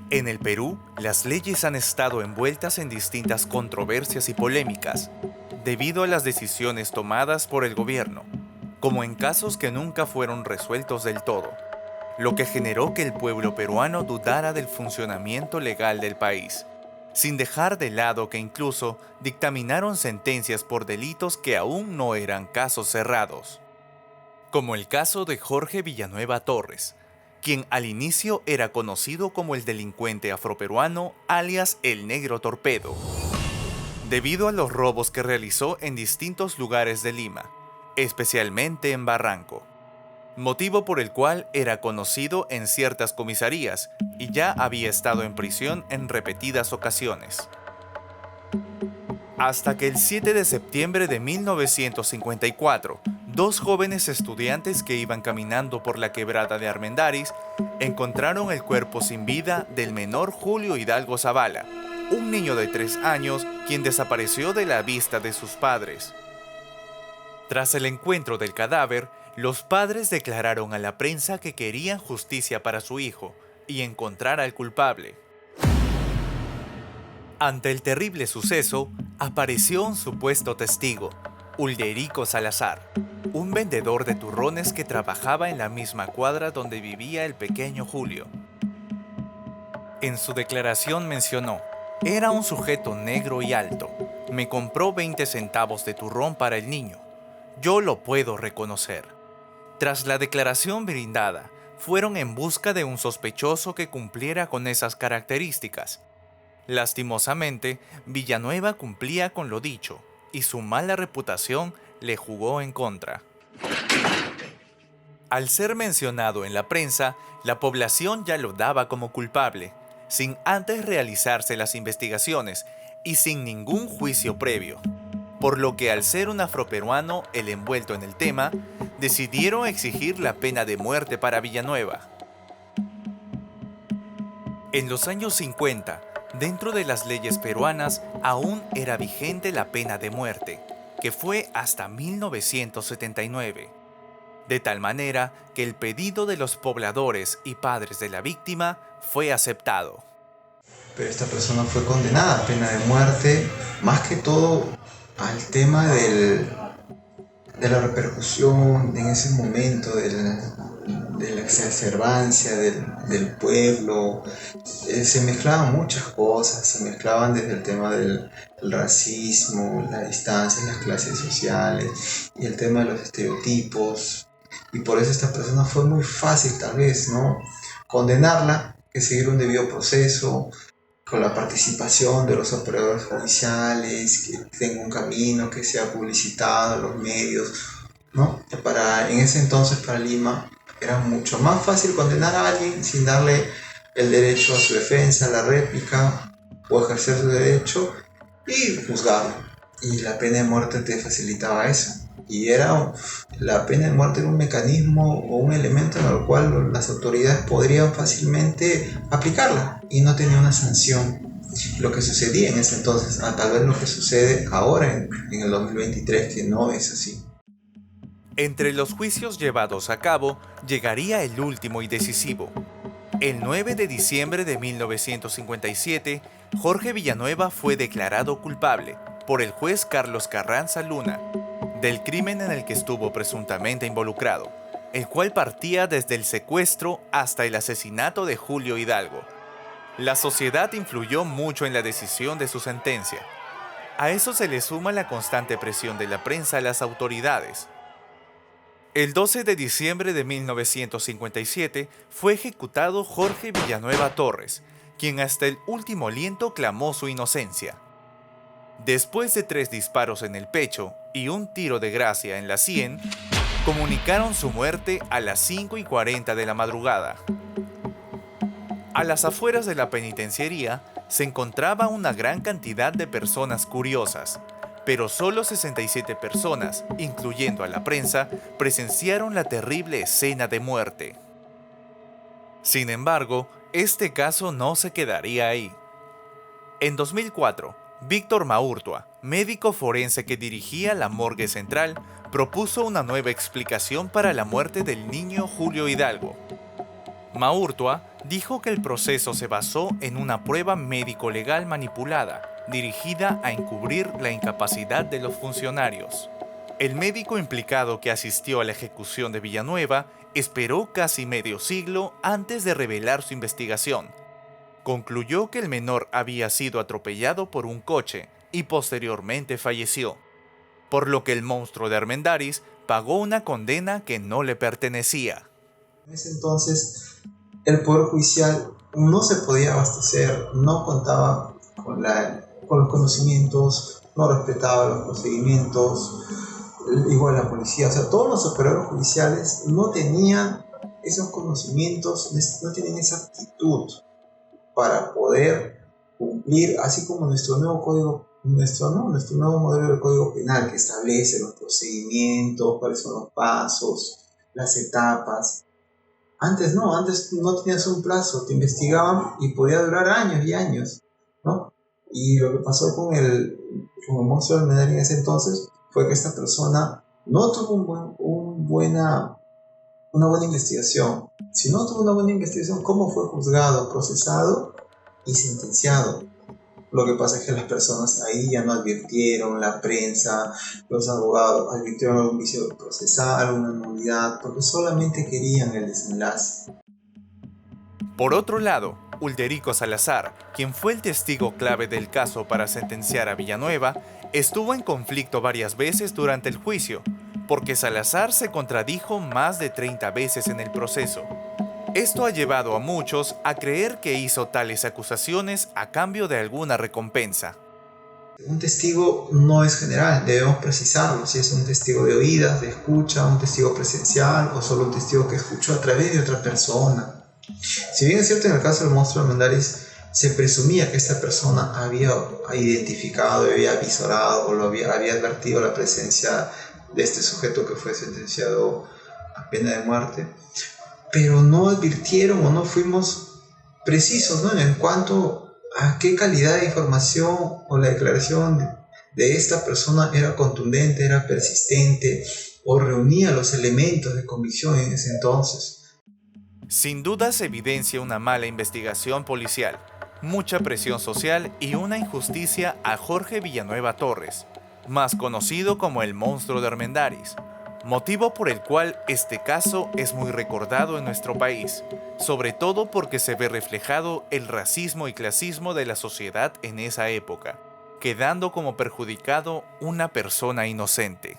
En el Perú, las leyes han estado envueltas en distintas controversias y polémicas, debido a las decisiones tomadas por el gobierno, como en casos que nunca fueron resueltos del todo, lo que generó que el pueblo peruano dudara del funcionamiento legal del país, sin dejar de lado que incluso dictaminaron sentencias por delitos que aún no eran casos cerrados, como el caso de Jorge Villanueva Torres, quien al inicio era conocido como el delincuente afroperuano alias el Negro Torpedo, debido a los robos que realizó en distintos lugares de Lima, especialmente en Barranco, motivo por el cual era conocido en ciertas comisarías y ya había estado en prisión en repetidas ocasiones. Hasta que el 7 de septiembre de 1954, dos jóvenes estudiantes que iban caminando por la quebrada de Armendáriz encontraron el cuerpo sin vida del menor Julio Hidalgo Zavala, un niño de 3 años quien desapareció de la vista de sus padres. Tras el encuentro del cadáver, los padres declararon a la prensa que querían justicia para su hijo y encontrar al culpable. Ante el terrible suceso, apareció un supuesto testigo, Ulderico Salazar, un vendedor de turrones que trabajaba en la misma cuadra donde vivía el pequeño Julio. En su declaración mencionó: "Era un sujeto negro y alto. Me compró 20 centavos de turrón para el niño. Yo lo puedo reconocer". Tras la declaración brindada, fueron en busca de un sospechoso que cumpliera con esas características. Lastimosamente, Villanueva cumplía con lo dicho, y su mala reputación le jugó en contra. Al ser mencionado en la prensa, la población ya lo daba como culpable, sin antes realizarse las investigaciones y sin ningún juicio previo. Por lo que al ser un afroperuano el envuelto en el tema, decidieron exigir la pena de muerte para Villanueva. En los años 50, dentro de las leyes peruanas aún era vigente la pena de muerte, que fue hasta 1979. De tal manera que el pedido de los pobladores y padres de la víctima fue aceptado. Pero esta persona fue condenada a pena de muerte, más que todo al tema de la repercusión en ese momento, de la exacerbancia del pueblo. Se mezclaban muchas cosas, se mezclaban desde el tema del racismo, la distancia, las clases sociales y el tema de los estereotipos. Y por eso esta persona fue muy fácil tal vez, ¿no? Condenarla, que seguir un debido proceso, con la participación de los operadores judiciales, que tenga un camino, que sea publicitado en los medios, ¿no? En ese entonces para Lima era mucho más fácil condenar a alguien sin darle el derecho a su defensa, a la réplica o ejercer su derecho y juzgarlo. Y la pena de muerte te facilitaba eso. La pena de muerte era un mecanismo o un elemento en el cual las autoridades podrían fácilmente aplicarla y no tenía una sanción. Lo que sucedía en ese entonces, tal vez lo que sucede ahora en el 2023, que no es así. Entre los juicios llevados a cabo, llegaría el último y decisivo. El 9 de diciembre de 1957, Jorge Villanueva fue declarado culpable por el juez Carlos Carranza Luna del crimen en el que estuvo presuntamente involucrado, el cual partía desde el secuestro hasta el asesinato de Julio Hidalgo. La sociedad influyó mucho en la decisión de su sentencia. A eso se le suma la constante presión de la prensa a las autoridades. El 12 de diciembre de 1957 fue ejecutado Jorge Villanueva Torres, quien hasta el último aliento clamó su inocencia. Después de 3 disparos en el pecho y un tiro de gracia en la sien, comunicaron su muerte a las 5:40 de la madrugada. A las afueras de la penitenciaría se encontraba una gran cantidad de personas curiosas, pero solo 67 personas, incluyendo a la prensa, presenciaron la terrible escena de muerte. Sin embargo, este caso no se quedaría ahí. En 2004, Víctor Maurtua, médico forense que dirigía la morgue central, propuso una nueva explicación para la muerte del niño Julio Hidalgo. Maurtua dijo que el proceso se basó en una prueba médico-legal manipulada, dirigida a encubrir la incapacidad de los funcionarios. El médico implicado que asistió a la ejecución de Villanueva esperó casi medio siglo antes de revelar su investigación. Concluyó que el menor había sido atropellado por un coche y posteriormente falleció, por lo que el monstruo de Armendáriz pagó una condena que no le pertenecía. En ese entonces, el Poder Judicial no se podía abastecer, no contaba con los conocimientos, no respetaba los procedimientos, igual la policía, o sea, todos los operadores judiciales no tenían esos conocimientos, no tenían esa actitud para poder cumplir, así como nuestro nuevo código, nuestro nuevo modelo de código penal que establece los procedimientos, cuáles son los pasos, las etapas. Antes no tenías un plazo, te investigaban y podía durar años y años, ¿no? Y lo que pasó con el monstruo de Armendáriz en ese entonces fue que esta persona no tuvo una buena investigación. Si no tuvo una buena investigación, ¿cómo fue juzgado, procesado y sentenciado? Lo que pasa es que las personas ahí ya no advirtieron, la prensa, los abogados advirtieron algún vicio procesal, alguna nulidad, porque solamente querían el desenlace. Por otro lado, Ulderico Salazar, quien fue el testigo clave del caso para sentenciar a Villanueva, estuvo en conflicto varias veces durante el juicio, porque Salazar se contradijo más de 30 veces en el proceso. Esto ha llevado a muchos a creer que hizo tales acusaciones a cambio de alguna recompensa. Un testigo no es general, debemos precisarlo, si es un testigo de oídas, de escucha, un testigo presencial o solo un testigo que escuchó a través de otra persona. Si bien es cierto, en el caso del monstruo de Armendáriz se presumía que esta persona había identificado, había visorado o había advertido la presencia de este sujeto que fue sentenciado a pena de muerte, pero no advirtieron o no fuimos precisos, ¿no?, en cuanto a qué calidad de información o la declaración de esta persona era contundente, era persistente o reunía los elementos de convicción en ese entonces. Sin duda se evidencia una mala investigación policial, mucha presión social y una injusticia a Jorge Villanueva Torres, más conocido como el monstruo de Armendáriz, motivo por el cual este caso es muy recordado en nuestro país, sobre todo porque se ve reflejado el racismo y clasismo de la sociedad en esa época, quedando como perjudicado una persona inocente.